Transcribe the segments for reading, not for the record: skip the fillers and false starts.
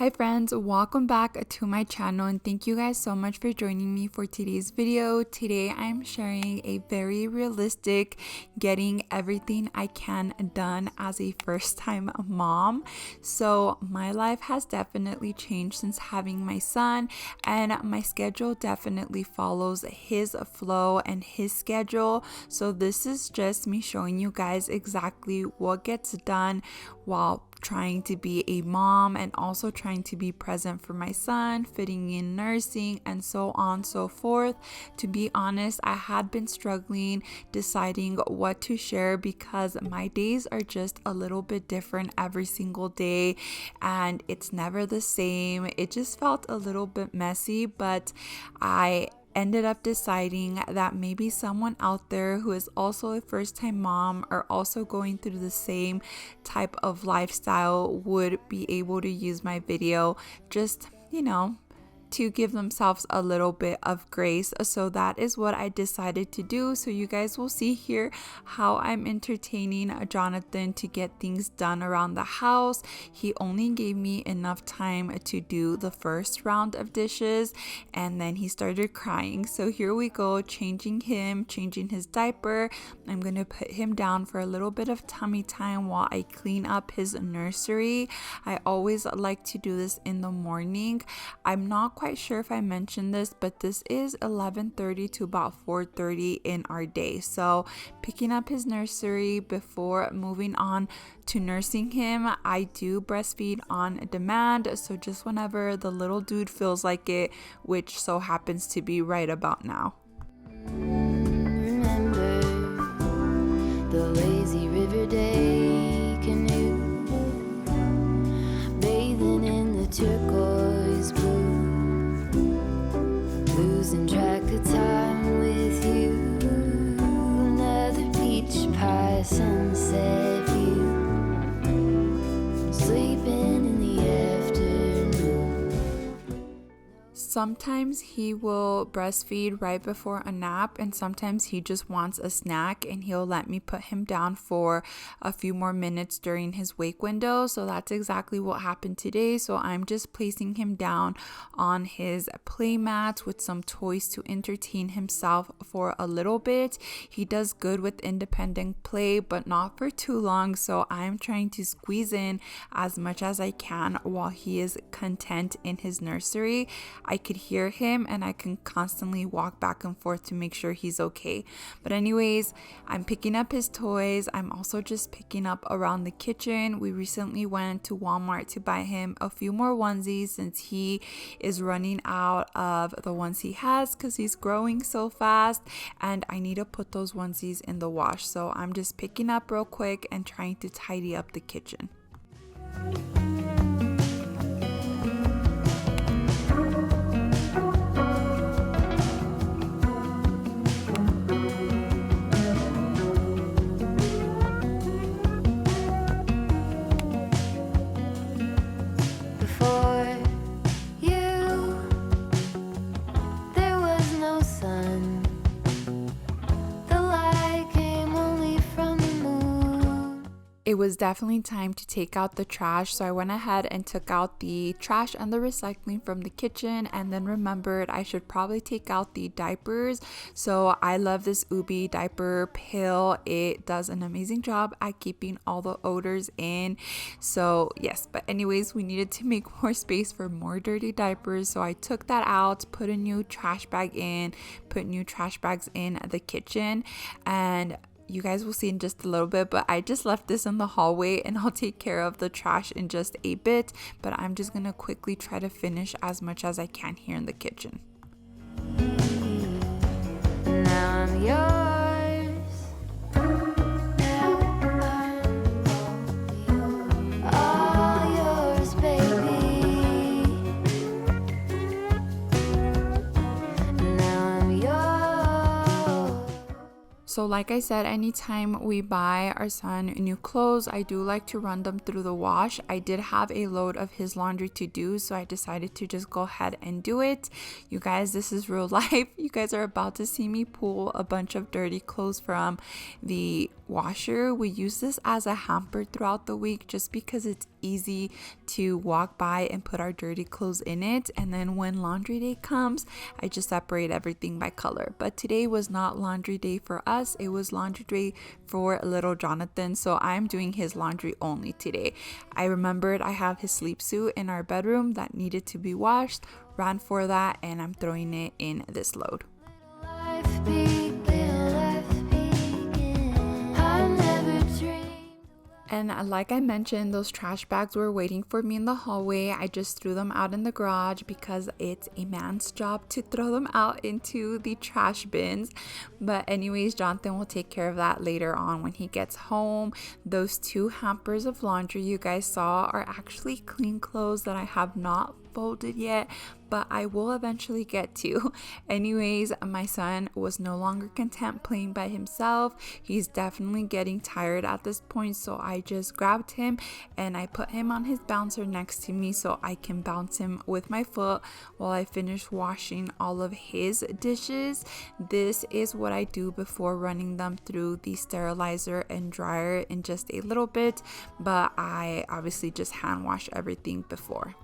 Hi friends, welcome back to my channel and thank you guys so much for joining me for today's video. Today I'm sharing a very realistic getting everything I can done as a first-time mom. So my life has definitely changed since having my son, and my schedule definitely follows his flow and his schedule. So this is just me showing you guys exactly what gets done while trying to be a mom and also trying to be present for my son, fitting in nursing, and so on and so forth. To be honest, I had been struggling deciding what to share because my days are just a little bit different every single day and it's never the same. It just felt a little bit messy, but I ended up deciding that maybe someone out there who is also a first-time mom or also going through the same type of lifestyle would be able to use my video, just, to give themselves a little bit of grace. So that is what I decided to do. So you guys will see here how I'm entertaining Jonathan to get things done around the house. He only gave me enough time to do the first round of dishes and then he started crying. So here we go, changing his diaper. I'm gonna put him down for a little bit of tummy time while I clean up his nursery. I always like to do this in the morning. I'm not quite sure if I mentioned this, but this is 11:30 to about 4:30 in our day. So picking up his nursery before moving on to nursing him. I do breastfeed on demand, so just whenever the little dude feels like it, which so happens to be right about now. Remember the lazy river day canoe, bathing in the turquoise blue, losing track of time with you. Another peach pie sunset view, sleeping in the afternoon. Sometimes he will breastfeed right before a nap, and sometimes he just wants a snack and he'll let me put him down for a few more minutes during his wake window. So that's exactly what happened today. So I'm just placing him down on his play mat with some toys to entertain himself for a little bit. He does good with independent play, but not for too long. So I'm trying to squeeze in as much as I can while he is content in his nursery. I could hear him and I can constantly walk back and forth to make sure he's okay. But anyways, I'm picking up his toys. I'm also just picking up around the kitchen. We recently went to Walmart to buy him a few more onesies since he is running out of the ones he has because he's growing so fast and I need to put those onesies in the wash. So I'm just picking up real quick and trying to tidy up the kitchen. It was definitely time to take out the trash, so I went ahead and took out the trash and the recycling from the kitchen, and then remembered I should probably take out the diapers. So I love this Ubi diaper pill. It does an amazing job at keeping all the odors in. So yes, but anyways, we needed to make more space for more dirty diapers, so I took that out, put a new trash bag in, put new trash bags in the kitchen, and you guys will see in just a little bit, but I just left this in the hallway and I'll take care of the trash in just a bit. But I'm just gonna quickly try to finish as much as I can here in the kitchen. Now I'm yours. All yours, baby. Now I'm yours. So like I said, anytime we buy our son new clothes, I do like to run them through the wash. I did have a load of his laundry to do, so I decided to just go ahead and do it. You guys, this is real life. You guys are about to see me pull a bunch of dirty clothes from the washer. We use this as a hamper throughout the week just because it's easy to walk by and put our dirty clothes in it. And then when laundry day comes, I just separate everything by color. But today was not laundry day for us. It was laundry day for little Jonathan. So I'm doing his laundry only today. I remembered I have his sleep suit in our bedroom that needed to be washed, ran for that, and I'm throwing it in this load. And like I mentioned, those trash bags were waiting for me in the hallway. I just threw them out in the garage because it's a man's job to throw them out into the trash bins. But anyways, Jonathan will take care of that later on when he gets home. Those 2 hampers of laundry you guys saw are actually clean clothes that I have not folded yet, but I will eventually get to. Anyways, my son was no longer content playing by himself. He's definitely getting tired at this point, so I just grabbed him and I put him on his bouncer next to me so I can bounce him with my foot while I finish washing all of his dishes. This is what I do before running them through the sterilizer and dryer in just a little bit, but I obviously just hand wash everything before.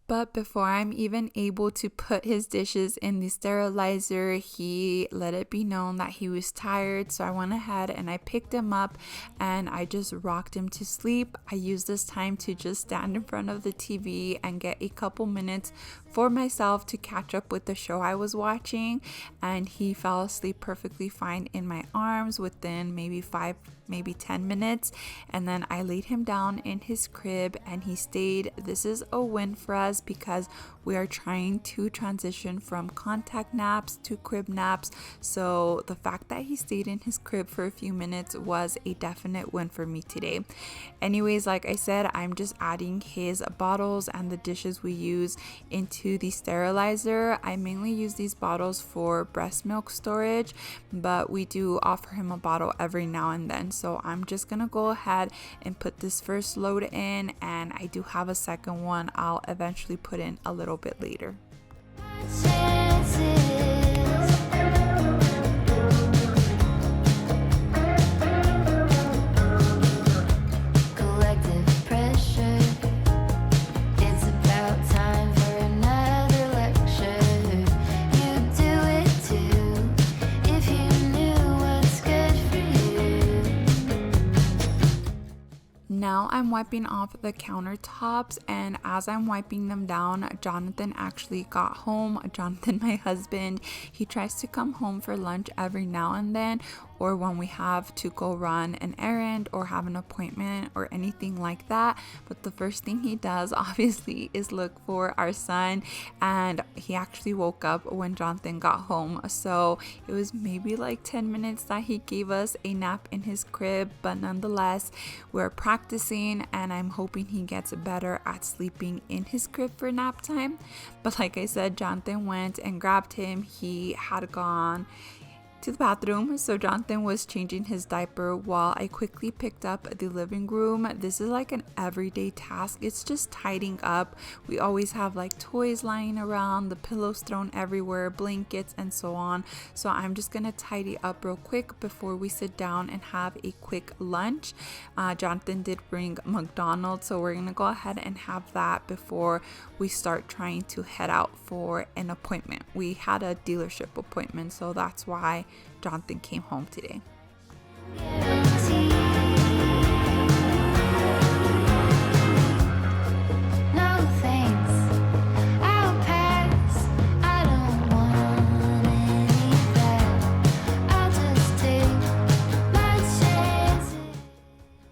But before I'm even able to put his dishes in the sterilizer, he let it be known that he was tired. So I went ahead and I picked him up and I just rocked him to sleep. I used this time to just stand in front of the TV and get a couple minutes for myself to catch up with the show I was watching. And he fell asleep perfectly fine in my arms within maybe 10 minutes. And then I laid him down in his crib and he stayed. This is a win for us because we are trying to transition from contact naps to crib naps. So the fact that he stayed in his crib for a few minutes was a definite win for me today. Anyways, like I said, I'm just adding his bottles and the dishes we use into the sterilizer. I mainly use these bottles for breast milk storage, but we do offer him a bottle every now and then. So I'm just gonna go ahead and put this first load in, and I do have a second one I'll eventually put in a little bit later. Now I'm wiping off the countertops, and as I'm wiping them down, Jonathan actually got home. Jonathan, my husband, he tries to come home for lunch every now and then, or when we have to go run an errand or have an appointment or anything like that. But the first thing he does obviously is look for our son, and he actually woke up when Jonathan got home. So it was maybe like 10 minutes that he gave us a nap in his crib, but nonetheless we're practicing and I'm hoping he gets better at sleeping in his crib for nap time. But like I said, Jonathan went and grabbed him. He had gone to the bathroom, so Jonathan was changing his diaper while I quickly picked up the living room. This is like an everyday task. It's just tidying up. We always have like toys lying around, the pillows thrown everywhere, blankets and so on. So I'm just gonna tidy up real quick before we sit down and have a quick lunch. Jonathan did bring McDonald's, so we're gonna go ahead and have that before we start trying to head out for an appointment. We had a dealership appointment, so that's why Jonathan came home today.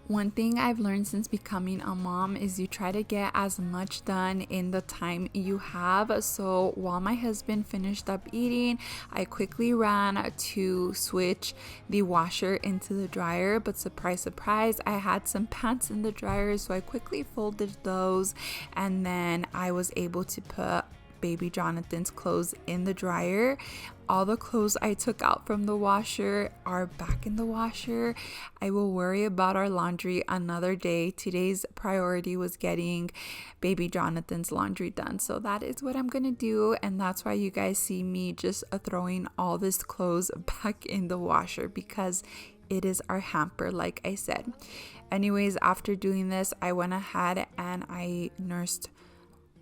One thing I've learned since becoming a mom is you try to get as much done in the time you have. So while my husband finished up eating, I quickly ran to switch the washer into the dryer. But surprise, surprise, I had some pants in the dryer, so I quickly folded those, and then I was able to put baby Jonathan's clothes in the dryer. All the clothes I took out from the washer are back in the washer. I will worry about our laundry another day. Today's priority was getting baby Jonathan's laundry done. So that is what I'm gonna do, and that's why you guys see me just throwing all this clothes back in the washer, because it is our hamper, like I said. Anyways, after doing this, I went ahead and I nursed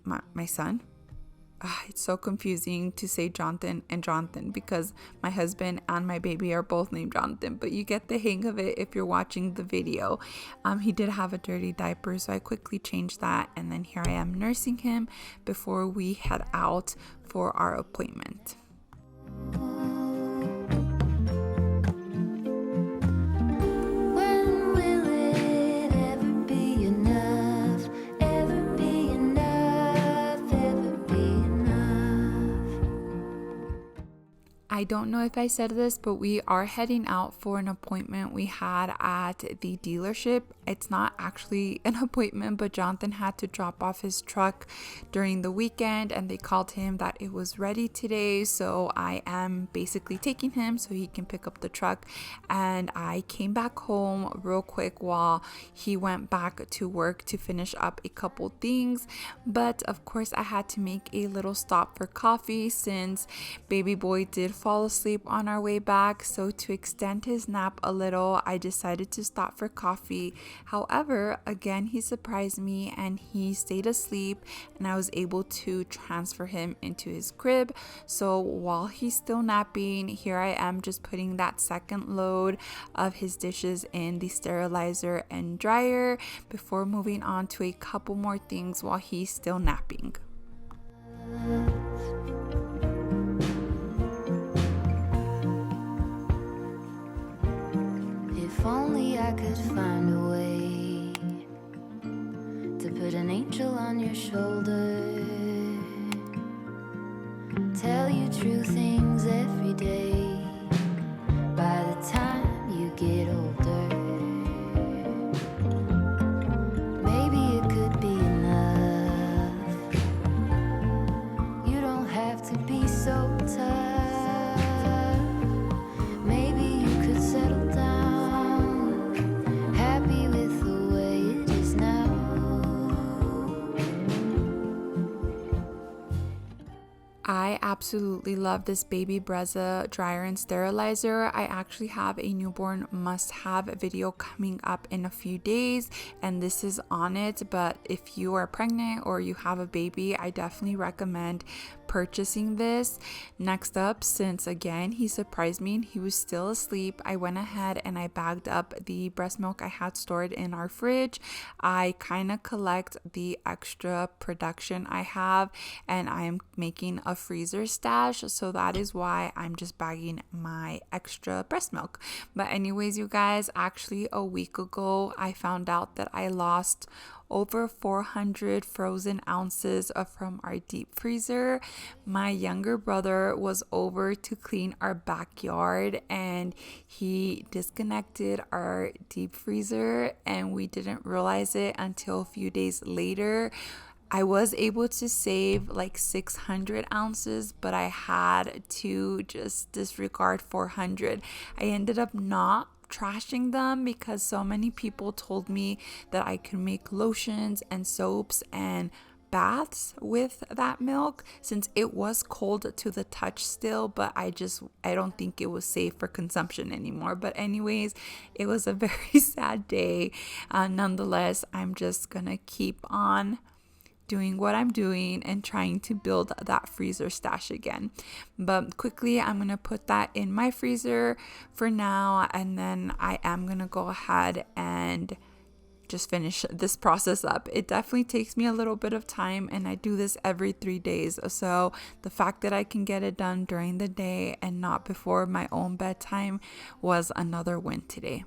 my son. It's so confusing to say Jonathan and Jonathan because my husband and my baby are both named Jonathan, but you get the hang of it if you're watching the video. He did have a dirty diaper, so I quickly changed that, and then here I am nursing him before we head out for our appointment. I don't know if I said this, but we are heading out for an appointment we had at the dealership. It's not actually an appointment, but Jonathan had to drop off his truck during the weekend and they called him that it was ready today. So I am basically taking him so he can pick up the truck. And I came back home real quick while he went back to work to finish up a couple things. But of course, I had to make a little stop for coffee since baby boy did fall asleep on our way back. So to extend his nap a little, I decided to stop for coffee. However, again, he surprised me and he stayed asleep, and I was able to transfer him into his crib. So while he's still napping, here I am just putting that second load of his dishes in the sterilizer and dryer before moving on to a couple more things while he's still napping. If only I could find a way to put an angel on your shoulder, tell you true things every day. By the time you get older, maybe it could be enough. You don't have to be so tough. Maybe you could settle down. I absolutely love this Baby Brezza dryer and sterilizer. I actually have a newborn must-have video coming up in a few days, and this is on it. But if you are pregnant or you have a baby, I definitely recommend purchasing this. Next up, since again he surprised me and he was still asleep, I went ahead and I bagged up the breast milk I had stored in our fridge. I kind of collect the extra production I have, and I am making a freezer stash, so that is why I'm just bagging my extra breast milk. But anyways, you guys, actually a week ago I found out that I lost over 400 frozen ounces from our deep freezer. My younger brother was over to clean our backyard and he disconnected our deep freezer, and we didn't realize it until a few days later. I was able to save like 600 ounces, but I had to just disregard 400. I ended up not trashing them because so many people told me that I could make lotions and soaps and baths with that milk since it was cold to the touch still, but I don't think it was safe for consumption anymore. But anyways, it was a very sad day. Nonetheless, I'm just gonna keep on doing what I'm doing and trying to build that freezer stash again. But quickly, I'm gonna put that in my freezer for now, and then I am gonna go ahead and just finish this process up. It definitely takes me a little bit of time, and I do this every 3 days. So the fact that I can get it done during the day and not before my own bedtime was another win today.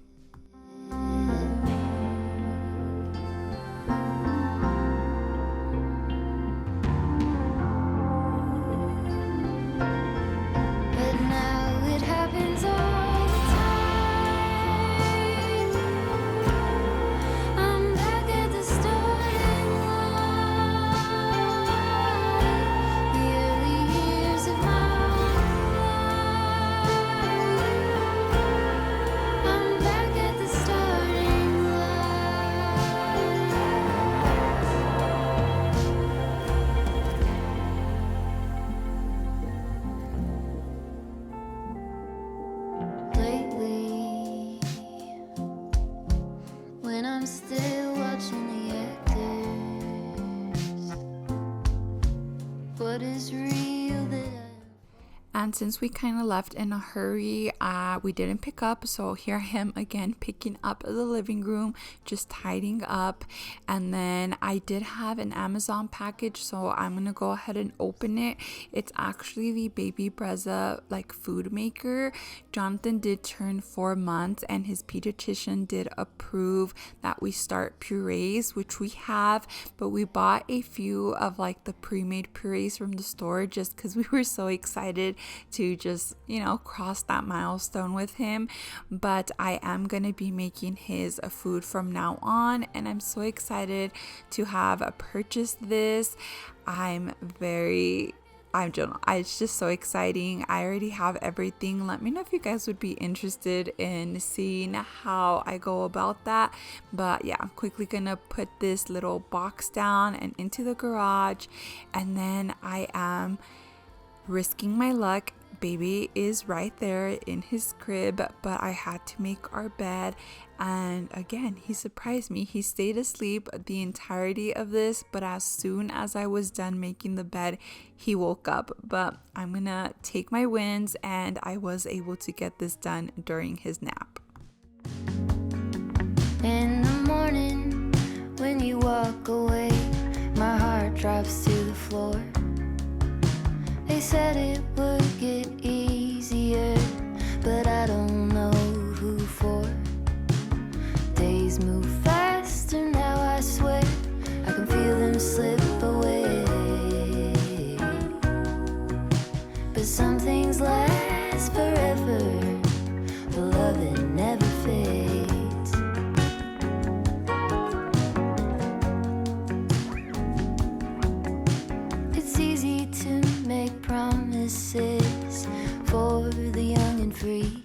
The when I'm still watching the actors. What is real that And since we kind of left in a hurry, we didn't pick up. So here I am again picking up the living room, just tidying up. And then I did have an Amazon package, so I'm gonna go ahead and open it. It's actually the Baby Brezza like food maker. Jonathan did turn 4 months and his pediatrician did approve that we start purees, which we have, but we bought a few of like the pre-made purees from the store just because we were so excited to just, cross that milestone with him. But I am gonna be making his food from now on, and I'm so excited to have purchased this. It's just so exciting. I already have everything. Let me know if you guys would be interested in seeing how I go about that. But yeah, I'm quickly gonna put this little box down and into the garage, and then I am risking my luck. Baby is right there in his crib, but I had to make our bed. And again, he surprised me. He stayed asleep the entirety of this, but as soon as I was done making the bed, he woke up. But I'm gonna take my wins, and I was able to get this done during his nap. in the morning when you walk away, my heart drops to the floor. They said it would get easier, but I don't know who for. Days move faster now, I swear. I can feel them slip away. But some things last forever. The love that never fades. It's easy to make promises for the young and free,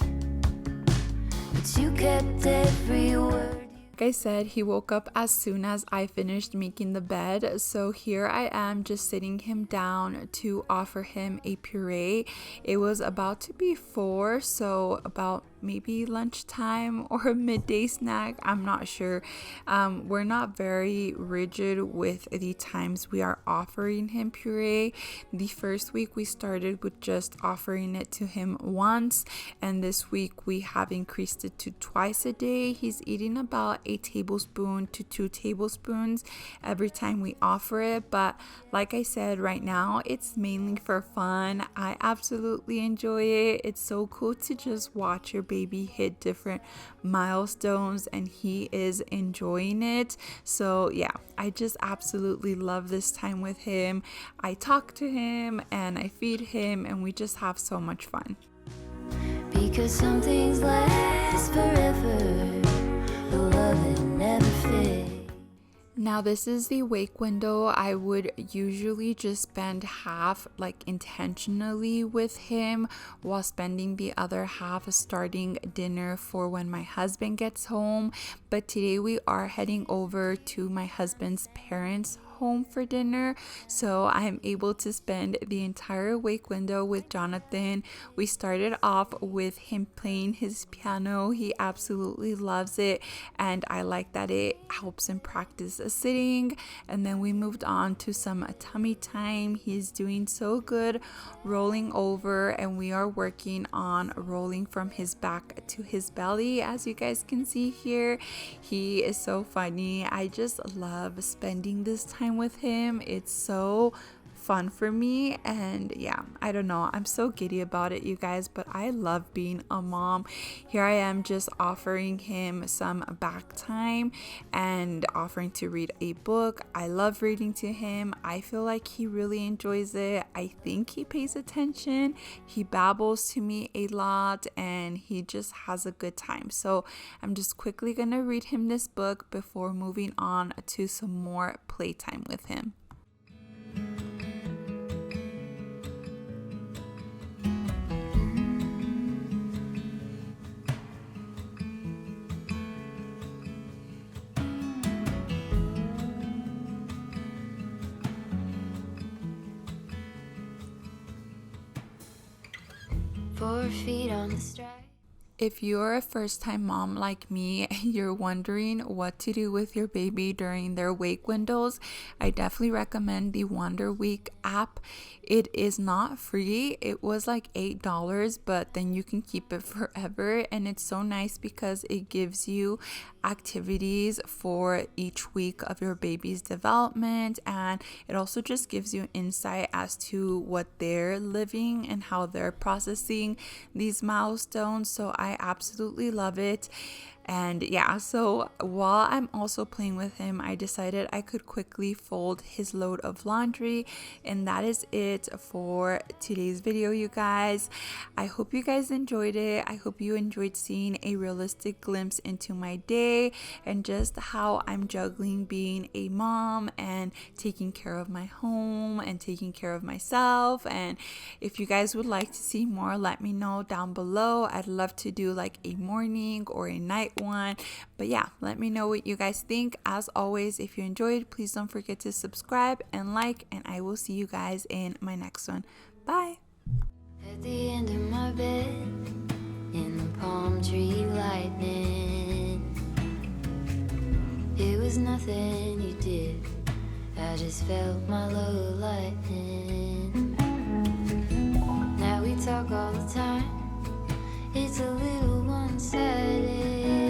but you kept every word. Like I said, he woke up as soon as I finished making the bed. So here I am just sitting him down to offer him a puree. It was about to be 4, so about maybe lunchtime or a midday snack. I'm not sure. We're not very rigid with the times we are offering him puree. The first week we started with just offering it to him once, and this week we have increased it to twice a day. He's eating about a tablespoon to 2 tablespoons every time we offer it. But like I said, right now it's mainly for fun. I absolutely enjoy it. It's so cool to just watch your baby hit different milestones, and he is enjoying it. So yeah, I just absolutely love this time with him. I talk to him and I feed him, and we just have so much fun. Because some things last forever. The love that never fades. Now this is the wake window. I would usually just spend half like intentionally with him while spending the other half starting dinner for when my husband gets home. But today we are heading over to my husband's parents' home for dinner, so I am able to spend the entire wake window with Jonathan. We started off with him playing his piano. He absolutely loves it, and I like that it helps him practice sitting. And then we moved on to some tummy time. He's doing so good rolling over, and we are working on rolling from his back to his belly. As you guys can see here, he is so funny. I just love spending this time with him. It's so fun for me, and yeah, I don't know, I'm so giddy about it, you guys, but I love being a mom. Here I am just offering him some back time and offering to read a book. I love reading to him. I feel like he really enjoys it. I think he pays attention. He babbles to me a lot, and he just has a good time. So I'm just quickly gonna read him this book before moving on to some more playtime with him. Feet on the stride. If you're a first-time mom like me and you're wondering what to do with your baby during their wake windows, I definitely recommend the Wonder Week app. It is not free. It was like $8, but then you can keep it forever. And it's so nice because it gives you activities for each week of your baby's development, and it also just gives you insight as to what they're living and how they're processing these milestones. So I absolutely love it. And yeah, so while I'm also playing with him, I decided I could quickly fold his load of laundry. And that is it for today's video, you guys. I hope you guys enjoyed it. I hope you enjoyed seeing a realistic glimpse into my day and just how I'm juggling being a mom and taking care of my home and taking care of myself. And if you guys would like to see more, let me know down below. I'd love to do like a morning or a night one, but yeah, let me know what you guys think. As always, if you enjoyed, please don't forget to subscribe and like, and I will see you guys in my next one. Bye. At the end of my bed, in the palm tree lightning, it was nothing you did, I just felt my low lightning. Now we talk all the time, it's a little one-sided.